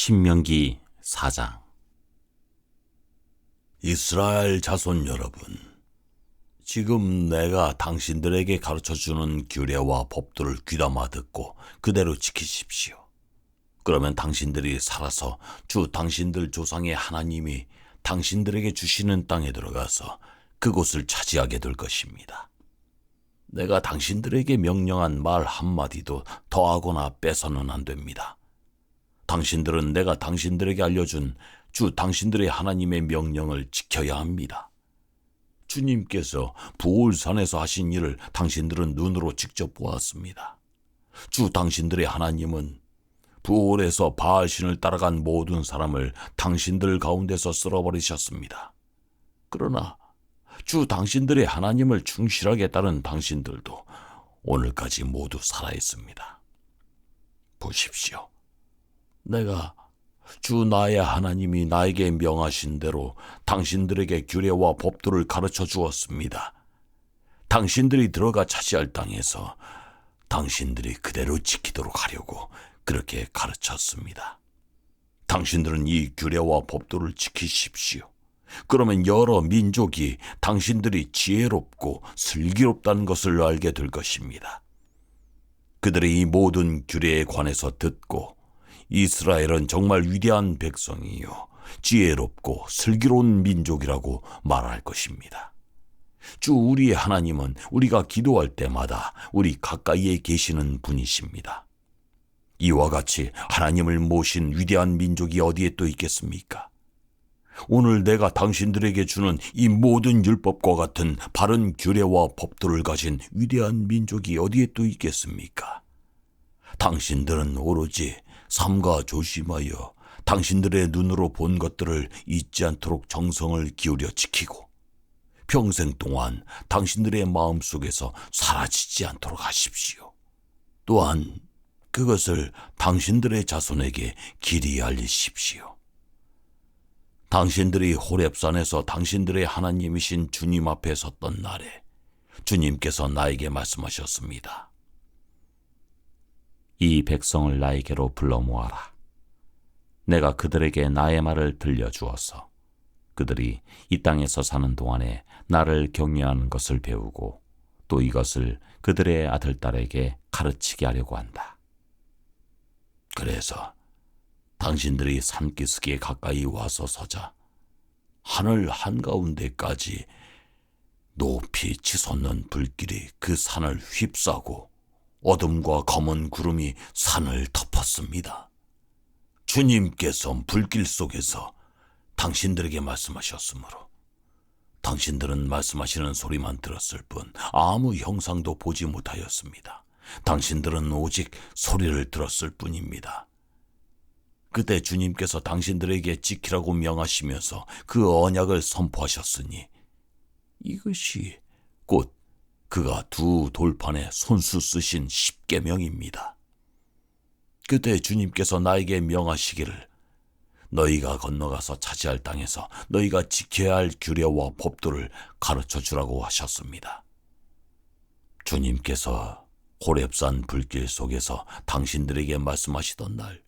신명기 4장. 이스라엘 자손 여러분, 지금 내가 당신들에게 가르쳐주는 규례와 법도를 귀담아 듣고 그대로 지키십시오. 그러면 당신들이 살아서 주 당신들 조상의 하나님이 당신들에게 주시는 땅에 들어가서 그곳을 차지하게 될 것입니다. 내가 당신들에게 명령한 말 한마디도 더하거나 빼서는 안 됩니다. 당신들은 내가 당신들에게 알려준 주 당신들의 하나님의 명령을 지켜야 합니다. 주님께서 부올산에서 하신 일을 당신들은 눈으로 직접 보았습니다. 주 당신들의 하나님은 부올에서 바알신을 따라간 모든 사람을 당신들 가운데서 쓸어버리셨습니다. 그러나 주 당신들의 하나님을 충실하게 따른 당신들도 오늘까지 모두 살아있습니다. 보십시오. 내가 주 나의 하나님이 나에게 명하신 대로 당신들에게 규례와 법도를 가르쳐 주었습니다. 당신들이 들어가 차지할 땅에서 당신들이 그대로 지키도록 하려고 그렇게 가르쳤습니다. 당신들은 이 규례와 법도를 지키십시오. 그러면 여러 민족이 당신들이 지혜롭고 슬기롭다는 것을 알게 될 것입니다. 그들의 이 모든 규례에 관해서 듣고 이스라엘은 정말 위대한 백성이요 지혜롭고 슬기로운 민족이라고 말할 것입니다. 주 우리의 하나님은 우리가 기도할 때마다 우리 가까이에 계시는 분이십니다. 이와 같이 하나님을 모신 위대한 민족이 어디에 또 있겠습니까? 오늘 내가 당신들에게 주는 이 모든 율법과 같은 바른 규례와 법도를 가진 위대한 민족이 어디에 또 있겠습니까? 당신들은 오로지 삼가 조심하여 당신들의 눈으로 본 것들을 잊지 않도록 정성을 기울여 지키고 평생 동안 당신들의 마음속에서 사라지지 않도록 하십시오. 또한 그것을 당신들의 자손에게 길이 알리십시오. 당신들이 호렙산에서 당신들의 하나님이신 주님 앞에 섰던 날에 주님께서 나에게 말씀하셨습니다. 이 백성을 나에게로 불러 모아라. 내가 그들에게 나의 말을 들려주어서 그들이 이 땅에서 사는 동안에 나를 경외하는 것을 배우고 또 이것을 그들의 아들딸에게 가르치게 하려고 한다. 그래서 당신들이 산기슭에 가까이 와서 서자 하늘 한가운데까지 높이 치솟는 불길이 그 산을 휩싸고 어둠과 검은 구름이 산을 덮었습니다. 주님께서 불길 속에서 당신들에게 말씀하셨으므로 당신들은 말씀하시는 소리만 들었을 뿐 아무 형상도 보지 못하였습니다. 당신들은 오직 소리를 들었을 뿐입니다. 그때 주님께서 당신들에게 지키라고 명하시면서 그 언약을 선포하셨으니 이것이 곧 그가 두 돌판에 손수 쓰신 십계명입니다. 그때 주님께서 나에게 명하시기를 너희가 건너가서 차지할 땅에서 너희가 지켜야 할 규례와 법도를 가르쳐주라고 하셨습니다. 주님께서 호렙산 불길 속에서 당신들에게 말씀하시던 날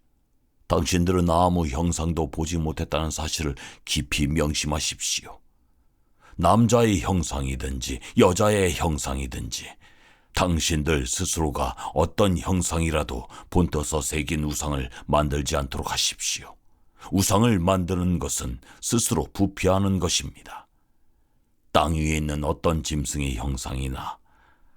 당신들은 아무 형상도 보지 못했다는 사실을 깊이 명심하십시오. 남자의 형상이든지 여자의 형상이든지 당신들 스스로가 어떤 형상이라도 본떠서 새긴 우상을 만들지 않도록 하십시오. 우상을 만드는 것은 스스로 부패하는 것입니다. 땅 위에 있는 어떤 짐승의 형상이나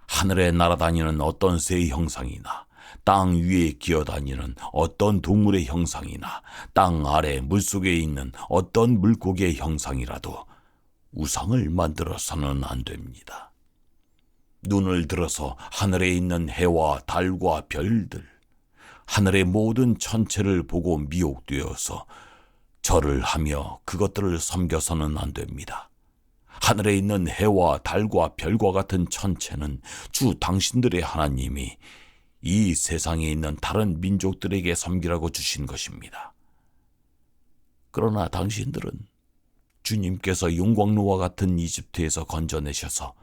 하늘에 날아다니는 어떤 새의 형상이나 땅 위에 기어다니는 어떤 동물의 형상이나 땅 아래 물속에 있는 어떤 물고기의 형상이라도 우상을 만들어서는 안 됩니다. 눈을 들어서 하늘에 있는 해와 달과 별들, 하늘의 모든 천체를 보고 미혹되어서 절을 하며 그것들을 섬겨서는 안 됩니다. 하늘에 있는 해와 달과 별과 같은 천체는 주 당신들의 하나님이 이 세상에 있는 다른 민족들에게 섬기라고 주신 것입니다. 그러나 당신들은 주님께서 용광로와 같은 이집트에서 건져내셔서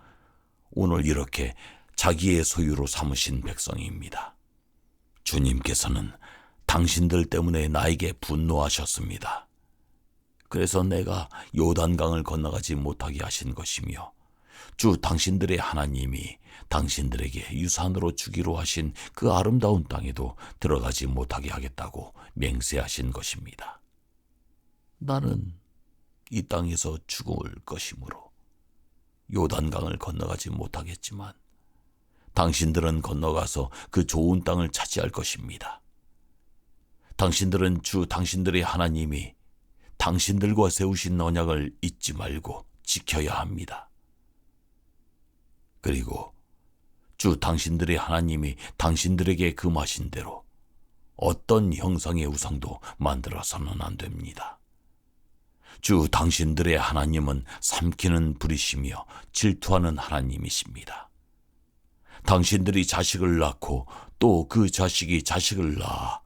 오늘 이렇게 자기의 소유로 삼으신 백성입니다. 주님께서는 당신들 때문에 나에게 분노하셨습니다. 그래서 내가 요단강을 건너가지 못하게 하신 것이며 주 당신들의 하나님이 당신들에게 유산으로 주기로 하신 그 아름다운 땅에도 들어가지 못하게 하겠다고 맹세하신 것입니다. 나는 이 땅에서 죽을 것이므로 요단강을 건너가지 못하겠지만 당신들은 건너가서 그 좋은 땅을 차지할 것입니다. 당신들은 주 당신들의 하나님이 당신들과 세우신 언약을 잊지 말고 지켜야 합니다. 그리고 주 당신들의 하나님이 당신들에게 금하신 대로 어떤 형상의 우상도 만들어서는 안 됩니다. 주 당신들의 하나님은 삼키는 불이시며 질투하는 하나님이십니다. 당신들이 자식을 낳고 또 그 자식이 자식을 낳아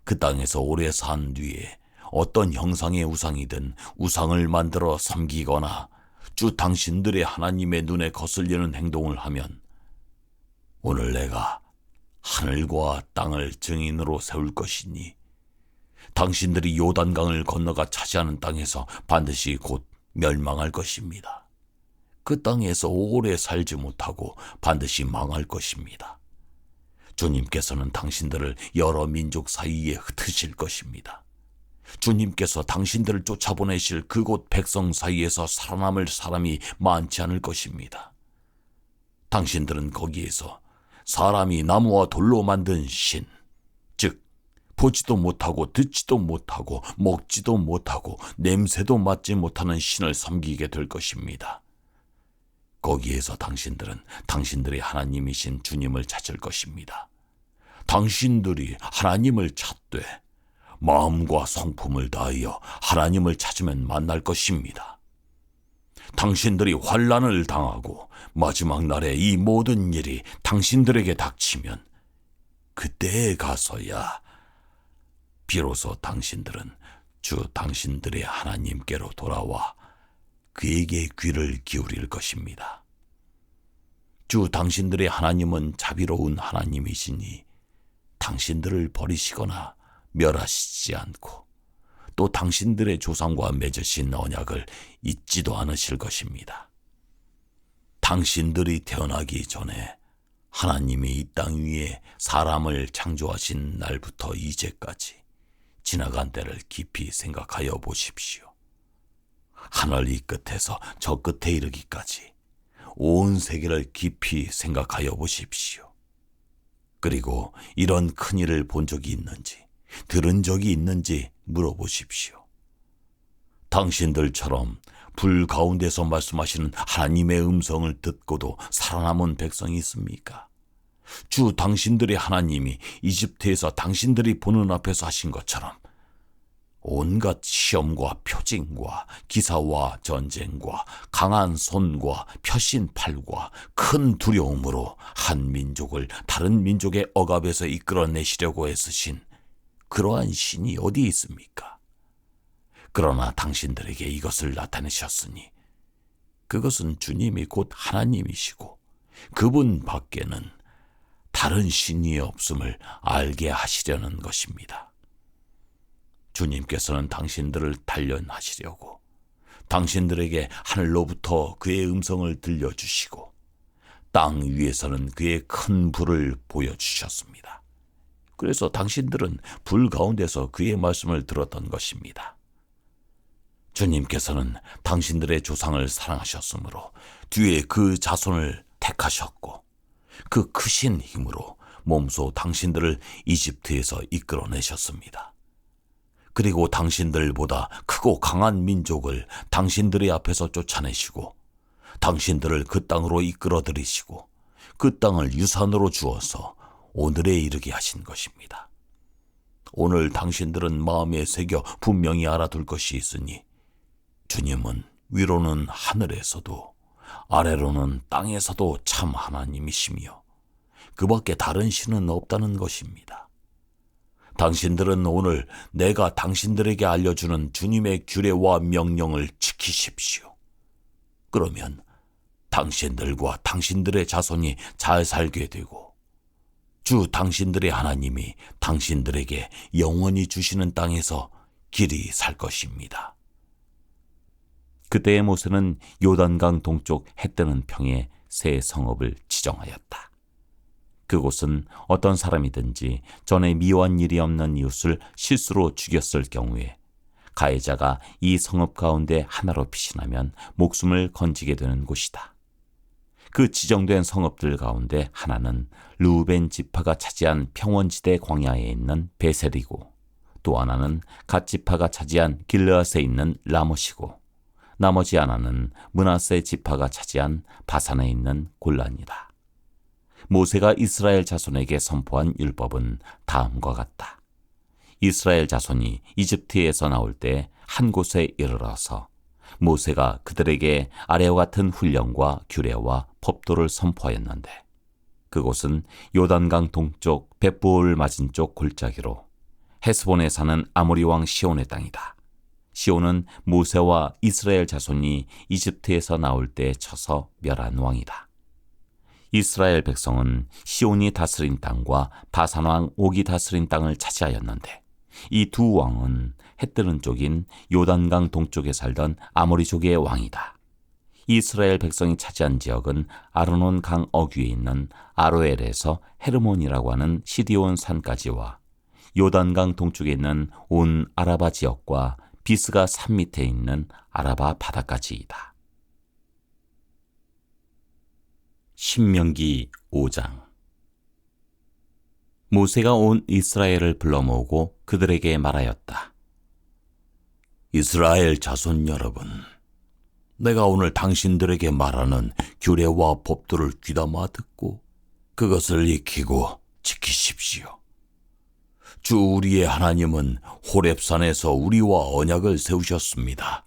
그 땅에서 오래 산 뒤에 어떤 형상의 우상이든 우상을 만들어 섬기거나 주 당신들의 하나님의 눈에 거슬리는 행동을 하면 오늘 내가 하늘과 땅을 증인으로 세울 것이니 당신들이 요단강을 건너가 차지하는 땅에서 반드시 곧 멸망할 것입니다. 그 땅에서 오래 살지 못하고 반드시 망할 것입니다. 주님께서는 당신들을 여러 민족 사이에 흩으실 것입니다. 주님께서 당신들을 쫓아보내실 그곳 백성 사이에서 살아남을 사람이 많지 않을 것입니다. 당신들은 거기에서 사람이 나무와 돌로 만든 신, 즉 보지도 못하고 듣지도 못하고 먹지도 못하고 냄새도 맡지 못하는 신을 섬기게 될 것입니다. 거기에서 당신들은 당신들의 하나님이신 주님을 찾을 것입니다. 당신들이 하나님을 찾되 마음과 성품을 다하여 하나님을 찾으면 만날 것입니다. 당신들이 환난을 당하고 마지막 날에 이 모든 일이 당신들에게 닥치면 그때에 가서야 비로소 당신들은 주 당신들의 하나님께로 돌아와 그에게 귀를 기울일 것입니다. 주 당신들의 하나님은 자비로운 하나님이시니 당신들을 버리시거나 멸하시지 않고 또 당신들의 조상과 맺으신 언약을 잊지도 않으실 것입니다. 당신들이 태어나기 전에 하나님이 이 땅 위에 사람을 창조하신 날부터 이제까지 지나간 때를 깊이 생각하여 보십시오. 하늘 이 끝에서 저 끝에 이르기까지 온 세계를 깊이 생각하여 보십시오. 그리고 이런 큰일을 본 적이 있는지 들은 적이 있는지 물어보십시오. 당신들처럼 불 가운데서 말씀하시는 하나님의 음성을 듣고도 살아남은 백성이 있습니까? 주 당신들의 하나님이 이집트에서 당신들이 보는 앞에서 하신 것처럼 온갖 시험과 표징과 기사와 전쟁과 강한 손과 펴신 팔과 큰 두려움으로 한 민족을 다른 민족의 억압에서 이끌어내시려고 애쓰신 그러한 신이 어디 있습니까? 그러나 당신들에게 이것을 나타내셨으니 그것은 주님이 곧 하나님이시고 그분 밖에는 다른 신이 없음을 알게 하시려는 것입니다. 주님께서는 당신들을 단련하시려고 당신들에게 하늘로부터 그의 음성을 들려주시고 땅 위에서는 그의 큰 불을 보여주셨습니다. 그래서 당신들은 불 가운데서 그의 말씀을 들었던 것입니다. 주님께서는 당신들의 조상을 사랑하셨으므로 뒤에 그 자손을 택하셨고 그 크신 힘으로 몸소 당신들을 이집트에서 이끌어내셨습니다. 그리고 당신들보다 크고 강한 민족을 당신들의 앞에서 쫓아내시고 당신들을 그 땅으로 이끌어들이시고 그 땅을 유산으로 주어서 오늘에 이르게 하신 것입니다. 오늘 당신들은 마음에 새겨 분명히 알아둘 것이 있으니 주님은 위로는 하늘에서도 아래로는 땅에서도 참 하나님이시며 그 밖에 다른 신은 없다는 것입니다. 당신들은 오늘 내가 당신들에게 알려주는 주님의 규례와 명령을 지키십시오. 그러면 당신들과 당신들의 자손이 잘 살게 되고 주 당신들의 하나님이 당신들에게 영원히 주시는 땅에서 길이 살 것입니다. 그때의 모세는 요단강 동쪽 해뜨는 평에 새 성읍을 지정하였다. 그곳은 어떤 사람이든지 전에 미워한 일이 없는 이웃을 실수로 죽였을 경우에 가해자가 이 성읍 가운데 하나로 피신하면 목숨을 건지게 되는 곳이다. 그 지정된 성읍들 가운데 하나는 르우벤 지파가 차지한 평원지대 광야에 있는 베셀이고, 또 하나는 갓 지파가 차지한 길르앗에 있는 라못이고, 나머지 하나는 므낫세 지파가 차지한 바산에 있는 골란이다. 모세가 이스라엘 자손에게 선포한 율법은 다음과 같다. 이스라엘 자손이 이집트에서 나올 때 한 곳에 이르러서 모세가 그들에게 아래와 같은 훈령과 규례와 법도를 선포하였는데, 그곳은 요단강 동쪽 벳부올 맞은 쪽 골짜기로 헤스본에 사는 아모리 왕 시온의 땅이다. 시온은 모세와 이스라엘 자손이 이집트에서 나올 때 쳐서 멸한 왕이다. 이스라엘 백성은 시온이 다스린 땅과 바산 왕 옥이 다스린 땅을 차지하였는데, 이 두 왕은 해뜨는 쪽인 요단강 동쪽에 살던 아모리족의 왕이다. 이스라엘 백성이 차지한 지역은 아르논 강 어귀에 있는 아로엘에서 헤르몬이라고 하는 시디온 산까지와 요단강 동쪽에 있는 온 아라바 지역과 비스가 산 밑에 있는 아라바 바다까지이다. 신명기 5장. 모세가 온 이스라엘을 불러 모으고 그들에게 말하였다. 이스라엘 자손 여러분, 내가 오늘 당신들에게 말하는 규례와 법도를 귀담아 듣고 그것을 익히고 지키십시오. 주 우리의 하나님은 호렙산에서 우리와 언약을 세우셨습니다.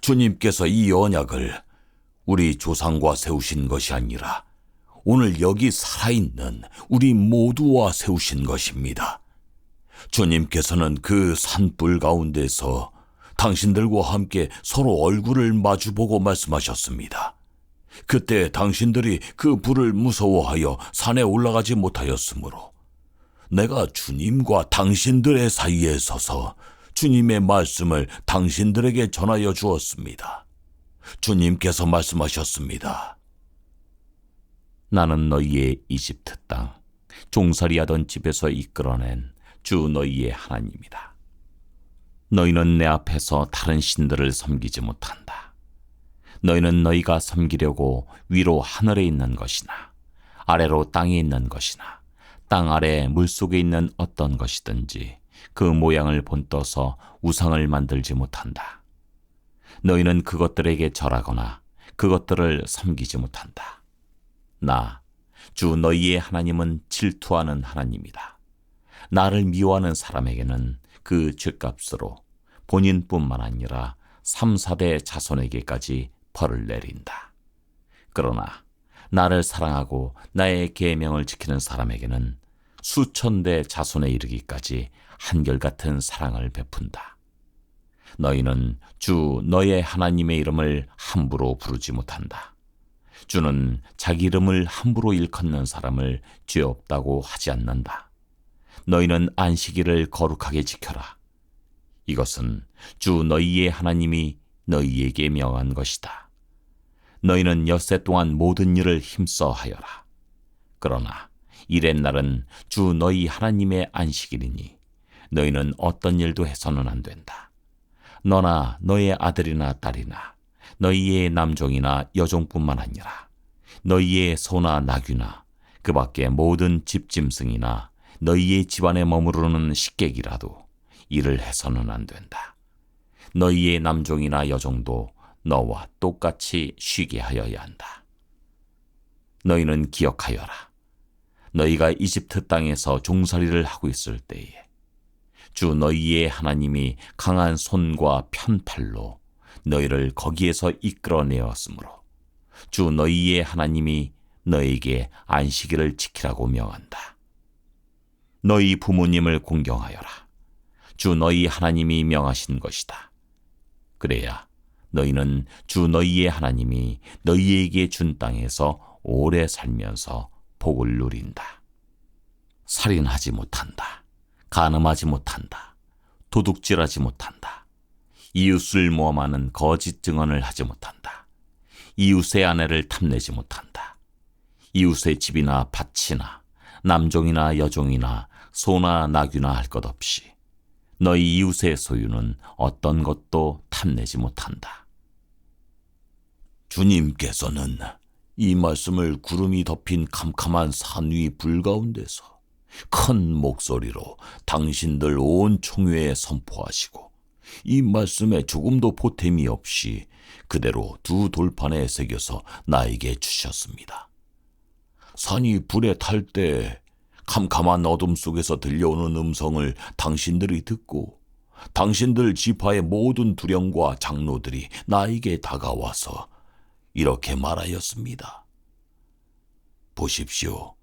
주님께서 이 언약을 우리 조상과 세우신 것이 아니라 오늘 여기 살아있는 우리 모두와 세우신 것입니다. 주님께서는 그 산불 가운데서 당신들과 함께 서로 얼굴을 마주보고 말씀하셨습니다. 그때 당신들이 그 불을 무서워하여 산에 올라가지 못하였으므로 내가 주님과 당신들의 사이에 서서 주님의 말씀을 당신들에게 전하여 주었습니다. 주님께서 말씀하셨습니다. 나는 너희의 이집트 땅, 종살이하던 집에서 이끌어낸 주 너희의 하나님이다. 너희는 내 앞에서 다른 신들을 섬기지 못한다. 너희는 너희가 섬기려고 위로 하늘에 있는 것이나 아래로 땅에 있는 것이나 땅 아래 물속에 있는 어떤 것이든지 그 모양을 본떠서 우상을 만들지 못한다. 너희는 그것들에게 절하거나 그것들을 섬기지 못한다. 나, 주 너희의 하나님은 질투하는 하나님이다. 나를 미워하는 사람에게는 그 죗값으로 본인뿐만 아니라 3, 4대 자손에게까지 벌을 내린다. 그러나 나를 사랑하고 나의 계명을 지키는 사람에게는 수천 대 자손에 이르기까지 한결같은 사랑을 베푼다. 너희는 주 너의 하나님의 이름을 함부로 부르지 못한다. 주는 자기 이름을 함부로 일컫는 사람을 죄 없다고 하지 않는다. 너희는 안식일을 거룩하게 지켜라. 이것은 주 너희의 하나님이 너희에게 명한 것이다. 너희는 엿새 동안 모든 일을 힘써 하여라. 그러나 이렛 날은 주 너희 하나님의 안식일이니 너희는 어떤 일도 해서는 안 된다. 너나 너의 아들이나 딸이나 너희의 남종이나 여종뿐만 아니라 너희의 소나 나귀나 그 밖에 모든 집짐승이나 너희의 집안에 머무르는 식객이라도 일을 해서는 안 된다. 너희의 남종이나 여종도 너와 똑같이 쉬게 하여야 한다. 너희는 기억하여라. 너희가 이집트 땅에서 종살이를 하고 있을 때에 주 너희의 하나님이 강한 손과 편팔로 너희를 거기에서 이끌어내었으므로 주 너희의 하나님이 너희에게 안식일을 지키라고 명한다. 너희 부모님을 공경하여라. 주 너희 하나님이 명하신 것이다. 그래야 너희는 주 너희의 하나님이 너희에게 준 땅에서 오래 살면서 복을 누린다. 살인하지 못한다. 간음하지 못한다. 도둑질하지 못한다. 이웃을 모함하는 거짓 증언을 하지 못한다. 이웃의 아내를 탐내지 못한다. 이웃의 집이나 밭이나 남종이나 여종이나 소나 나귀나 할 것 없이 너희 이웃의 소유는 어떤 것도 탐내지 못한다. 주님께서는 이 말씀을 구름이 덮인 캄캄한 산 위 불 가운데서 큰 목소리로 당신들 온 총회에 선포하시고 이 말씀에 조금도 보탬이 없이 그대로 두 돌판에 새겨서 나에게 주셨습니다. 산이 불에 탈 때 캄캄한 어둠 속에서 들려오는 음성을 당신들이 듣고 당신들 지파의 모든 두령과 장로들이 나에게 다가와서 이렇게 말하였습니다. 보십시오.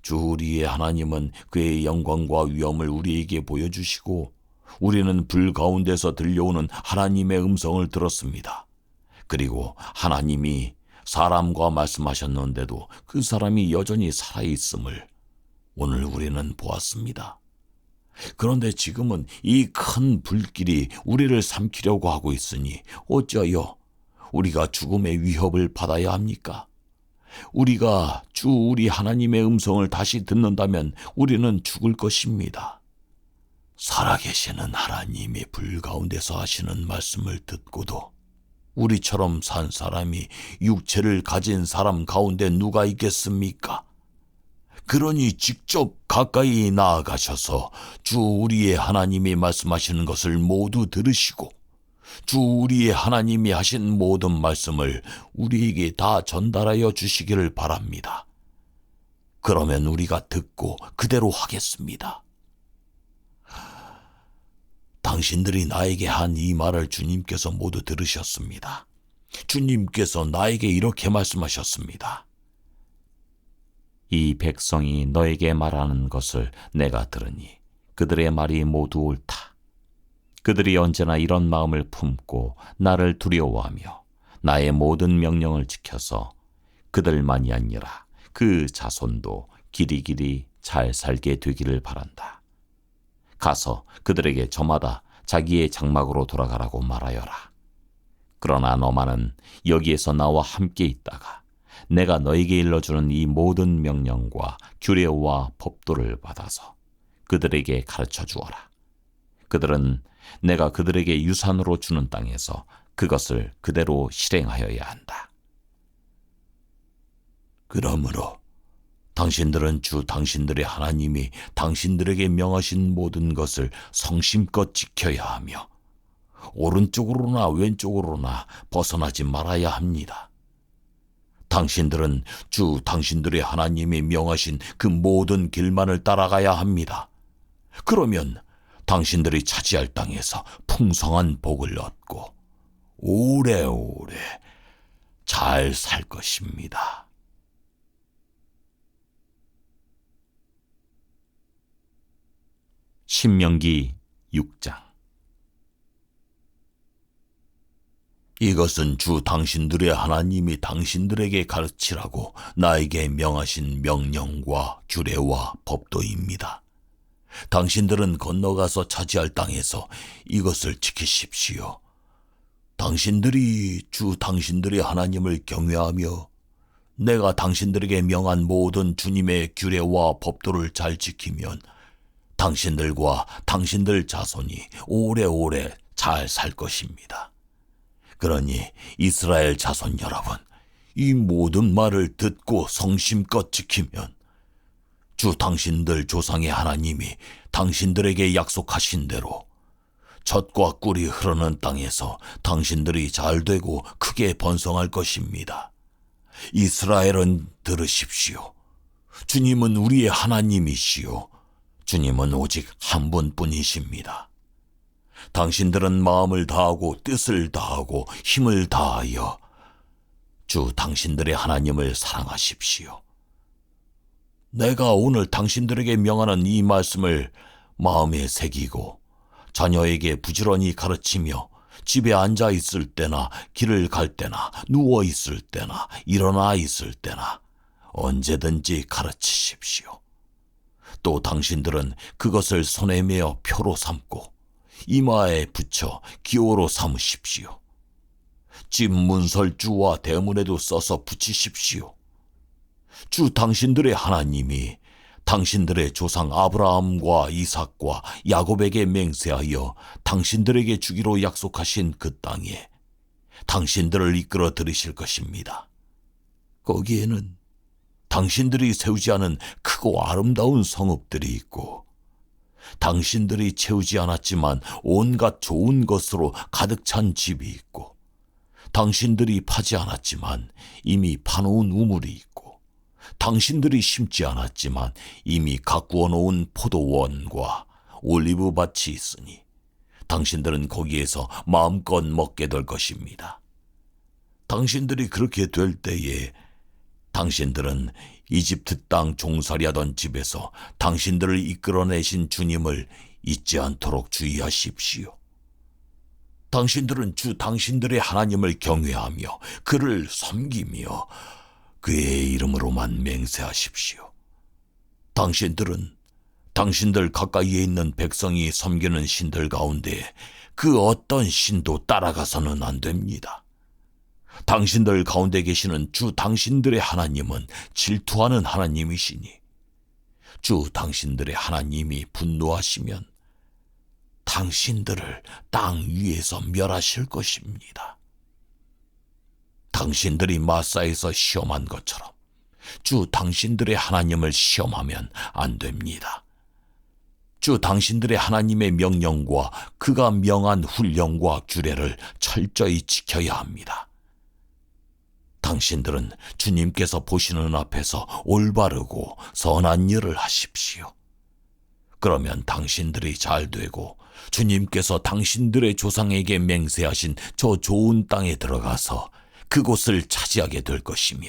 주 우리의 하나님은 그의 영광과 위엄을 우리에게 보여주시고 우리는 불 가운데서 들려오는 하나님의 음성을 들었습니다. 그리고 하나님이 사람과 말씀하셨는데도 그 사람이 여전히 살아있음을 오늘 우리는 보았습니다. 그런데 지금은 이 큰 불길이 우리를 삼키려고 하고 있으니 어찌하여 우리가 죽음의 위협을 받아야 합니까? 우리가 주 우리 하나님의 음성을 다시 듣는다면 우리는 죽을 것입니다. 살아계시는 하나님이 불 가운데서 하시는 말씀을 듣고도 우리처럼 산 사람이 육체를 가진 사람 가운데 누가 있겠습니까? 그러니 직접 가까이 나아가셔서 주 우리의 하나님이 말씀하시는 것을 모두 들으시고 주 우리의 하나님이 하신 모든 말씀을 우리에게 다 전달하여 주시기를 바랍니다. 그러면 우리가 듣고 그대로 하겠습니다. 당신들이 나에게 한 이 말을 주님께서 모두 들으셨습니다. 주님께서 나에게 이렇게 말씀하셨습니다. 이 백성이 너에게 말하는 것을 내가 들으니 그들의 말이 모두 옳다. 그들이 언제나 이런 마음을 품고 나를 두려워하며 나의 모든 명령을 지켜서 그들만이 아니라 그 자손도 길이길이 잘 살게 되기를 바란다. 가서 그들에게 저마다 자기의 장막으로 돌아가라고 말하여라. 그러나 너만은 여기에서 나와 함께 있다가 내가 너에게 일러주는 이 모든 명령과 규례와 법도를 받아서 그들에게 가르쳐 주어라. 그들은 내가 그들에게 유산으로 주는 땅에서 그것을 그대로 실행하여야 한다. 그러므로 당신들은 주 당신들의 하나님이 당신들에게 명하신 모든 것을 성심껏 지켜야 하며 오른쪽으로나 왼쪽으로나 벗어나지 말아야 합니다. 당신들은 주 당신들의 하나님이 명하신 그 모든 길만을 따라가야 합니다. 그러면 당신들이 차지할 땅에서 풍성한 복을 얻고 오래오래 잘 살 것입니다. 신명기 6장. 이것은 주 당신들의 하나님이 당신들에게 가르치라고 나에게 명하신 명령과 규례와 법도입니다. 당신들은 건너가서 차지할 땅에서 이것을 지키십시오. 당신들이 주 당신들의 하나님을 경외하며 내가 당신들에게 명한 모든 주님의 규례와 법도를 잘 지키면 당신들과 당신들 자손이 오래오래 잘 살 것입니다. 그러니 이스라엘 자손 여러분, 이 모든 말을 듣고 성심껏 지키면 주 당신들 조상의 하나님이 당신들에게 약속하신 대로 젖과 꿀이 흐르는 땅에서 당신들이 잘되고 크게 번성할 것입니다. 이스라엘은 들으십시오. 주님은 우리의 하나님이시요 주님은 오직 한 분뿐이십니다. 당신들은 마음을 다하고 뜻을 다하고 힘을 다하여 주 당신들의 하나님을 사랑하십시오. 내가 오늘 당신들에게 명하는 이 말씀을 마음에 새기고 자녀에게 부지런히 가르치며 집에 앉아 있을 때나 길을 갈 때나 누워 있을 때나 일어나 있을 때나 언제든지 가르치십시오. 또 당신들은 그것을 손에 메어 표로 삼고 이마에 붙여 기호로 삼으십시오. 집 문설주와 대문에도 써서 붙이십시오. 주 당신들의 하나님이 당신들의 조상 아브라함과 이삭과 야곱에게 맹세하여 당신들에게 주기로 약속하신 그 땅에 당신들을 이끌어 들이실 것입니다. 거기에는 당신들이 세우지 않은 크고 아름다운 성읍들이 있고 당신들이 채우지 않았지만 온갖 좋은 것으로 가득 찬 집이 있고 당신들이 파지 않았지만 이미 파놓은 우물이 있고 당신들이 심지 않았지만 이미 가꾸어 놓은 포도원과 올리브밭이 있으니 당신들은 거기에서 마음껏 먹게 될 것입니다. 당신들이 그렇게 될 때에 당신들은 이집트 땅 종살이하던 집에서 당신들을 이끌어내신 주님을 잊지 않도록 주의하십시오. 당신들은 주 당신들의 하나님을 경외하며 그를 섬기며 그의 이름으로만 맹세하십시오. 당신들은 당신들 가까이에 있는 백성이 섬기는 신들 가운데 그 어떤 신도 따라가서는 안 됩니다. 당신들 가운데 계시는 주 당신들의 하나님은 질투하는 하나님이시니 주 당신들의 하나님이 분노하시면 당신들을 땅 위에서 멸하실 것입니다. 당신들이 마사에서 시험한 것처럼 주 당신들의 하나님을 시험하면 안 됩니다. 주 당신들의 하나님의 명령과 그가 명한 훈령과 규례를 철저히 지켜야 합니다. 당신들은 주님께서 보시는 앞에서 올바르고 선한 일을 하십시오. 그러면 당신들이 잘 되고 주님께서 당신들의 조상에게 맹세하신 저 좋은 땅에 들어가서 그곳을 차지하게 될 것이며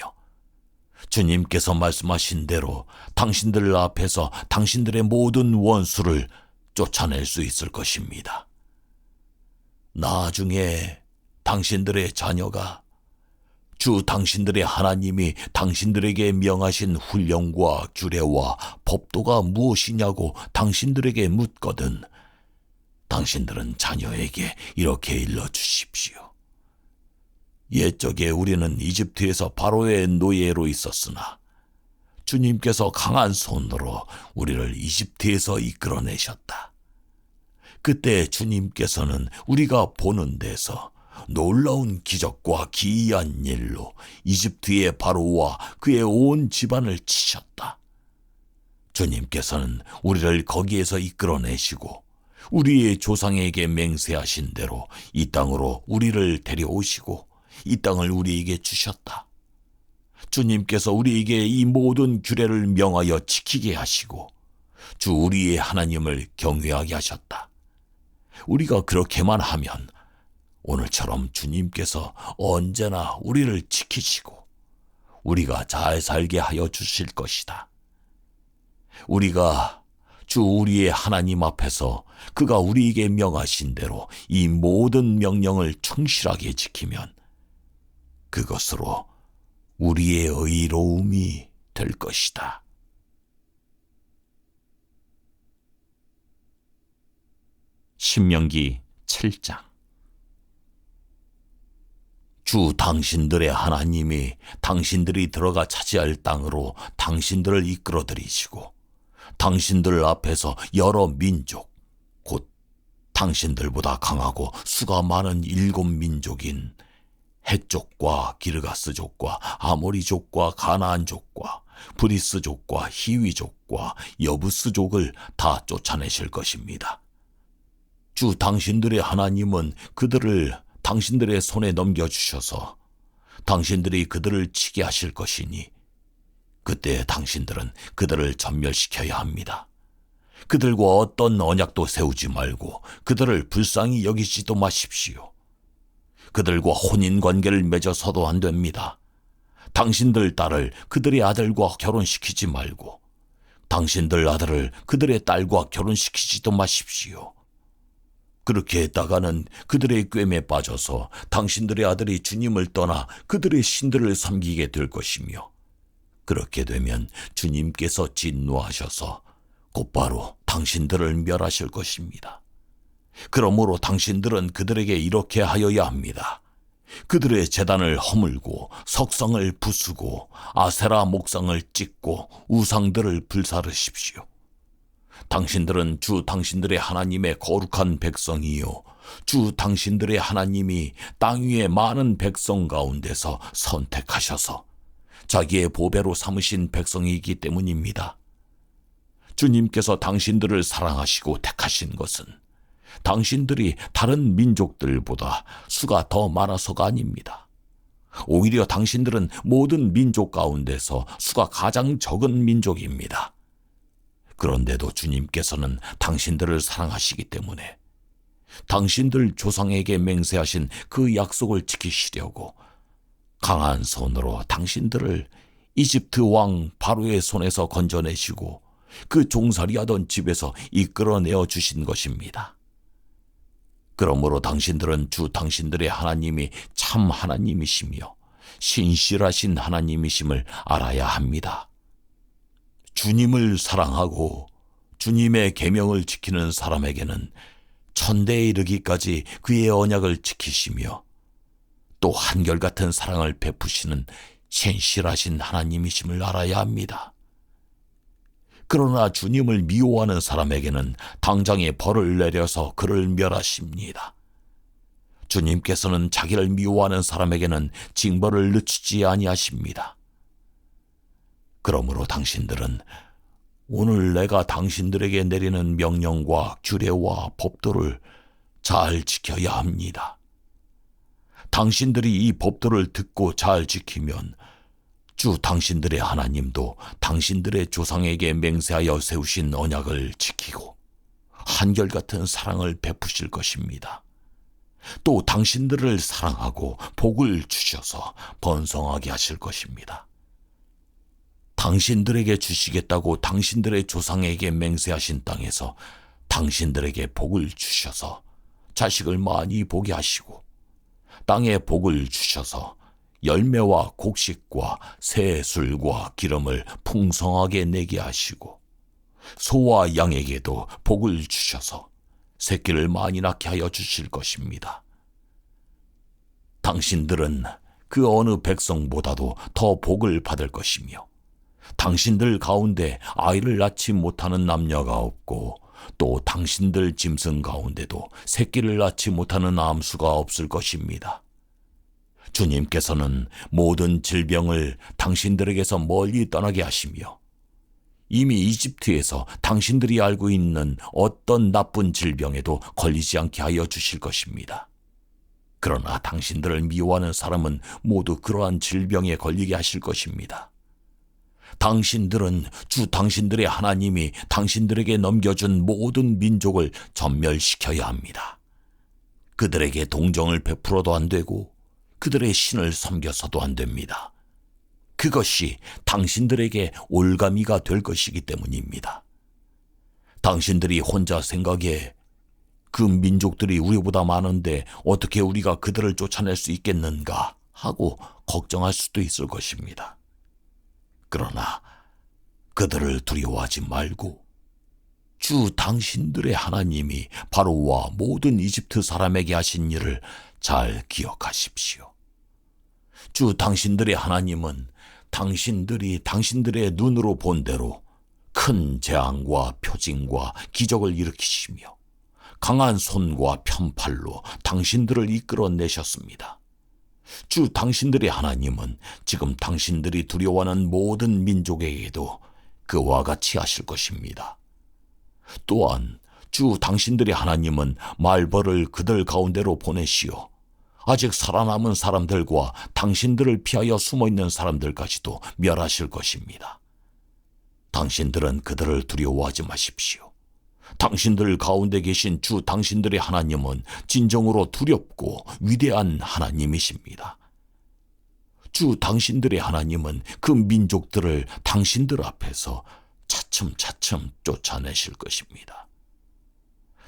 주님께서 말씀하신 대로 당신들 앞에서 당신들의 모든 원수를 쫓아낼 수 있을 것입니다. 나중에 당신들의 자녀가 주 당신들의 하나님이 당신들에게 명하신 훈령과 규례와 법도가 무엇이냐고 당신들에게 묻거든 당신들은 자녀에게 이렇게 일러주십시오. 옛적에 우리는 이집트에서 바로의 노예로 있었으나 주님께서 강한 손으로 우리를 이집트에서 이끌어내셨다. 그때 주님께서는 우리가 보는 데서 놀라운 기적과 기이한 일로 이집트의 바로와 그의 온 집안을 치셨다. 주님께서는 우리를 거기에서 이끌어내시고 우리의 조상에게 맹세하신 대로 이 땅으로 우리를 데려오시고 이 땅을 우리에게 주셨다. 주님께서 우리에게 이 모든 규례를 명하여 지키게 하시고 주 우리의 하나님을 경외하게 하셨다. 우리가 그렇게만 하면 오늘처럼 주님께서 언제나 우리를 지키시고 우리가 잘 살게 하여 주실 것이다. 우리가 주 우리의 하나님 앞에서 그가 우리에게 명하신 대로 이 모든 명령을 충실하게 지키면 그것으로 우리의 의로움이 될 것이다. 신명기 7장. 주 당신들의 하나님이 당신들이 들어가 차지할 땅으로 당신들을 이끌어들이시고 당신들 앞에서 여러 민족, 곧 당신들보다 강하고 수가 많은 7민족인 헷족과 기르가스족과 아모리족과 가나안족과 브리스족과 히위족과 여부스족을 다 쫓아내실 것입니다. 주 당신들의 하나님은 그들을 당신들의 손에 넘겨주셔서 당신들이 그들을 치게 하실 것이니 그때 당신들은 그들을 전멸시켜야 합니다. 그들과 어떤 언약도 세우지 말고 그들을 불쌍히 여기지도 마십시오. 그들과 혼인관계를 맺어서도 안 됩니다. 당신들 딸을 그들의 아들과 결혼시키지 말고 당신들 아들을 그들의 딸과 결혼시키지도 마십시오. 그렇게 했다가는 그들의 꿰매 빠져서 당신들의 아들이 주님을 떠나 그들의 신들을 섬기게 될 것이며 그렇게 되면 주님께서 진노하셔서 곧바로 당신들을 멸하실 것입니다. 그러므로 당신들은 그들에게 이렇게 하여야 합니다. 그들의 제단을 허물고 석상을 부수고 아세라 목상을 찍고 우상들을 불사르십시오. 당신들은 주 당신들의 하나님의 거룩한 백성이요 주 당신들의 하나님이 땅 위의 많은 백성 가운데서 선택하셔서 자기의 보배로 삼으신 백성이기 때문입니다. 주님께서 당신들을 사랑하시고 택하신 것은 당신들이 다른 민족들보다 수가 더 많아서가 아닙니다. 오히려 당신들은 모든 민족 가운데서 수가 가장 적은 민족입니다. 그런데도 주님께서는 당신들을 사랑하시기 때문에 당신들 조상에게 맹세하신 그 약속을 지키시려고 강한 손으로 당신들을 이집트 왕 바로의 손에서 건져내시고 그 종살이하던 집에서 이끌어내어 주신 것입니다. 그러므로 당신들은 주 당신들의 하나님이 참 하나님이시며 신실하신 하나님이심을 알아야 합니다. 주님을 사랑하고 주님의 계명을 지키는 사람에게는 천대에 이르기까지 그의 언약을 지키시며 또 한결같은 사랑을 베푸시는 신실하신 하나님이심을 알아야 합니다. 그러나 주님을 미워하는 사람에게는 당장에 벌을 내려서 그를 멸하십니다. 주님께서는 자기를 미워하는 사람에게는 징벌을 늦추지 아니하십니다. 그러므로 당신들은 오늘 내가 당신들에게 내리는 명령과 규례와 법도를 잘 지켜야 합니다. 당신들이 이 법도를 듣고 잘 지키면 주 당신들의 하나님도 당신들의 조상에게 맹세하여 세우신 언약을 지키고 한결같은 사랑을 베푸실 것입니다. 또 당신들을 사랑하고 복을 주셔서 번성하게 하실 것입니다. 당신들에게 주시겠다고 당신들의 조상에게 맹세하신 땅에서 당신들에게 복을 주셔서 자식을 많이 보게 하시고 땅에 복을 주셔서 열매와 곡식과 새 술과 기름을 풍성하게 내게 하시고 소와 양에게도 복을 주셔서 새끼를 많이 낳게 하여 주실 것입니다. 당신들은 그 어느 백성보다도 더 복을 받을 것이며 당신들 가운데 아이를 낳지 못하는 남녀가 없고 또 당신들 짐승 가운데도 새끼를 낳지 못하는 암수가 없을 것입니다. 주님께서는 모든 질병을 당신들에게서 멀리 떠나게 하시며 이미 이집트에서 당신들이 알고 있는 어떤 나쁜 질병에도 걸리지 않게 하여 주실 것입니다. 그러나 당신들을 미워하는 사람은 모두 그러한 질병에 걸리게 하실 것입니다. 당신들은 주 당신들의 하나님이 당신들에게 넘겨준 모든 민족을 전멸시켜야 합니다. 그들에게 동정을 베풀어도 안 되고 그들의 신을 섬겨서도 안 됩니다. 그것이 당신들에게 올가미가 될 것이기 때문입니다. 당신들이 혼자 생각에 그 민족들이 우리보다 많은데 어떻게 우리가 그들을 쫓아낼 수 있겠는가 하고 걱정할 수도 있을 것입니다. 그러나 그들을 두려워하지 말고 주 당신들의 하나님이 바로와 모든 이집트 사람에게 하신 일을 잘 기억하십시오. 주 당신들의 하나님은 당신들이 당신들의 눈으로 본 대로 큰 재앙과 표징과 기적을 일으키시며 강한 손과 편팔로 당신들을 이끌어내셨습니다. 주 당신들의 하나님은 지금 당신들이 두려워하는 모든 민족에게도 그와 같이 하실 것입니다. 또한 주 당신들의 하나님은 말벌을 그들 가운데로 보내시어 아직 살아남은 사람들과 당신들을 피하여 숨어있는 사람들까지도 멸하실 것입니다. 당신들은 그들을 두려워하지 마십시오. 당신들 가운데 계신 주 당신들의 하나님은 진정으로 두렵고 위대한 하나님이십니다. 주 당신들의 하나님은 그 민족들을 당신들 앞에서 차츰차츰 쫓아내실 것입니다.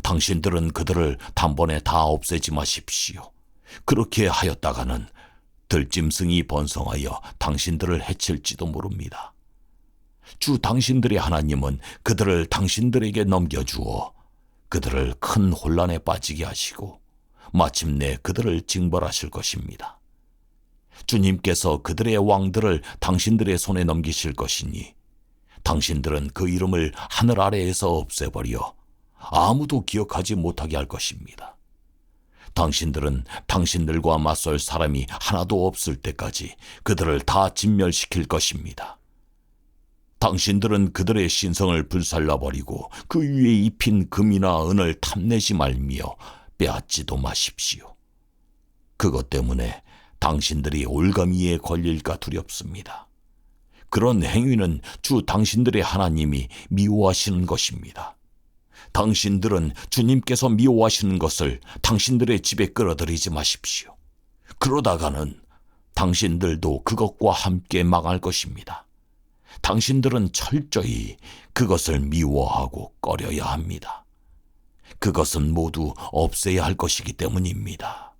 당신들은 그들을 단번에 다 없애지 마십시오. 그렇게 하였다가는 들짐승이 번성하여 당신들을 해칠지도 모릅니다. 주 당신들의 하나님은 그들을 당신들에게 넘겨주어 그들을 큰 혼란에 빠지게 하시고 마침내 그들을 징벌하실 것입니다. 주님께서 그들의 왕들을 당신들의 손에 넘기실 것이니 당신들은 그 이름을 하늘 아래에서 없애버려 아무도 기억하지 못하게 할 것입니다. 당신들은 당신들과 맞설 사람이 하나도 없을 때까지 그들을 다 진멸시킬 것입니다. 당신들은 그들의 신성을 불살라버리고 그 위에 입힌 금이나 은을 탐내지 말며 빼앗지도 마십시오. 그것 때문에 당신들이 올가미에 걸릴까 두렵습니다. 그런 행위는 주 당신들의 하나님이 미워하시는 것입니다. 당신들은 주님께서 미워하시는 것을 당신들의 집에 끌어들이지 마십시오. 그러다가는 당신들도 그것과 함께 망할 것입니다. 당신들은 철저히 그것을 미워하고 꺼려야 합니다. 그것은 모두 없애야 할 것이기 때문입니다.